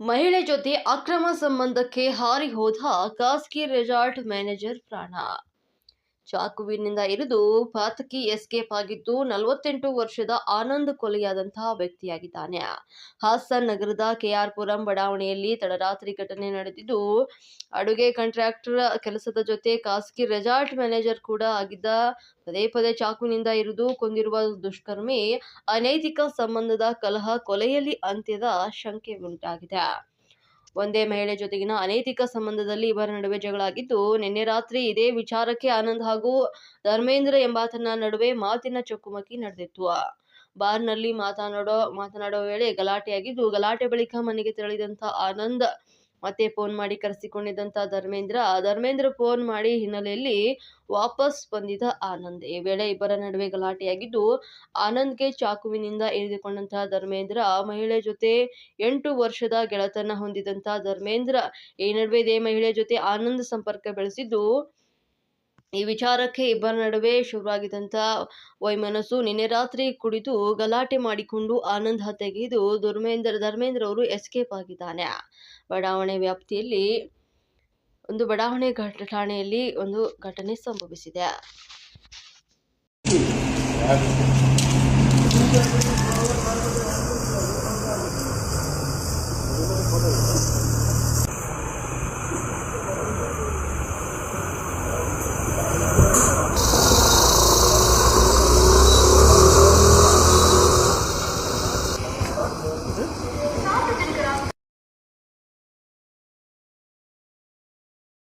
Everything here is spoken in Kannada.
ಮಹಿಳೆ ಜೊತೆ ಅಕ್ರಮ ಸಂಬಂಧಕ್ಕೆ ಹಾರಿ ಹೋದ ಖಾಸಗಿ ರೆಸಾರ್ಟ್ ಮ್ಯಾನೇಜರ್ ಪ್ರಾಣ. ಚಾಕುವಿನಿಂದ ಇರಿದು ಪಾತಕಿ ಎಸ್ಕೇಪ್ ಆಗಿದ್ದು 48 ವರ್ಷದ ಆನಂದ್ ಕೊಲೆಯಾದಂತಹ ವ್ಯಕ್ತಿಯಾಗಿದ್ದಾನೆ. ಹಾಸನ್ ನಗರದ ಕೆಆರ್ಪುರಂ ಬಡಾವಣೆಯಲ್ಲಿ ತಡರಾತ್ರಿ ಘಟನೆ ನಡೆದಿದ್ದು, ಅಡುಗೆ ಕಾಂಟ್ರಾಕ್ಟರ್ ಕೆಲಸದ ಜೊತೆ ಖಾಸಗಿ ರೆಸಾರ್ಟ್ ಮ್ಯಾನೇಜರ್ ಕೂಡ ಆಗಿದ್ದ ಪದೇ ಪದೇ ಚಾಕುವಿನಿಂದ ಇರಿದು ಕೊಂದಿರುವ ದುಷ್ಕರ್ಮಿ ಅನೈತಿಕ ಸಂಬಂಧದ ಕಲಹ ಕೊಲೆಯಲ್ಲಿ ಅಂತ್ಯದ ಶಂಕೆ ಉಂಟಾಗಿದೆ. ಒಂದೇ ಮಹಿಳೆ ಜೊತೆಗಿನ ಅನೈತಿಕ ಸಂಬಂಧದಲ್ಲಿ ಇವರ ನಡುವೆ ಜಗಳ ಆಗಿದ್ದು, ನಿನ್ನೆ ರಾತ್ರಿ ಇದೇ ವಿಚಾರಕ್ಕೆ ಆನಂದ್ ಹಾಗೂ ಧರ್ಮೇಂದ್ರ ಎಂಬಾತನ ನಡುವೆ ಮಾತಿನ ಚಕಮಕಿ ನಡೆದಿತ್ತು. ಬಾರ್ನಲ್ಲಿ ಮಾತನಾಡುವ ವೇಳೆ ಗಲಾಟೆಯಾಗಿದ್ದು, ಗಲಾಟೆ ಬಳಿಕ ಮನೆಗೆ ತೆರಳಿದಂತ ಆನಂದ್ ಮತ್ತೆ ಫೋನ್ ಮಾಡಿ ಕರೆಸಿಕೊಂಡಿದ್ದಂತ ಧರ್ಮೇಂದ್ರ ಫೋನ್ ಮಾಡಿ ಹಿನ್ನೆಲೆಯಲ್ಲಿ ವಾಪಸ್ ಬಂದಿದ್ದ ಆನಂದ್. ಈ ವೇಳೆ ಇಬ್ಬರ ನಡುವೆ ಗಲಾಟೆಯಾಗಿದ್ದು, ಆನಂದ್ಗೆ ಚಾಕುವಿನಿಂದ ಇರಿದುಕೊಂಡಂತಹ ಧರ್ಮೇಂದ್ರ ಮಹಿಳೆ ಜೊತೆ 8 ವರ್ಷದ ಗೆಳೆತನ ಹೊಂದಿದಂತ ಧರ್ಮೇಂದ್ರ ಈ ನಡುವೆ ಇದೇ ಮಹಿಳೆ ಜೊತೆ ಆನಂದ್ ಸಂಪರ್ಕ ಬೆಳೆಸಿದ್ದು, ಈ ವಿಚಾರಕ್ಕೆ ಇಬ್ಬರ ನಡುವೆ ಶುರುವಾಗಿದ್ದಂತ ವೈಮನಸ್ಸು ನಿನ್ನೆ ರಾತ್ರಿ ಕುಡಿದು ಗಲಾಟೆ ಮಾಡಿಕೊಂಡು ಆನಂದ್ ಹತ್ಯೆಗೈದು ಧರ್ಮೇಂದ್ರ ಅವರು ಎಸ್ಕೇಪ್ ಆಗಿದ್ದಾನೆ. ಬಡಾವಣೆ ವ್ಯಾಪ್ತಿಯಲ್ಲಿ ಬಡಾವಣೆ ಠಾಣೆಯಲ್ಲಿ ಒಂದು ಘಟನೆ ಸಂಭವಿಸಿದೆ.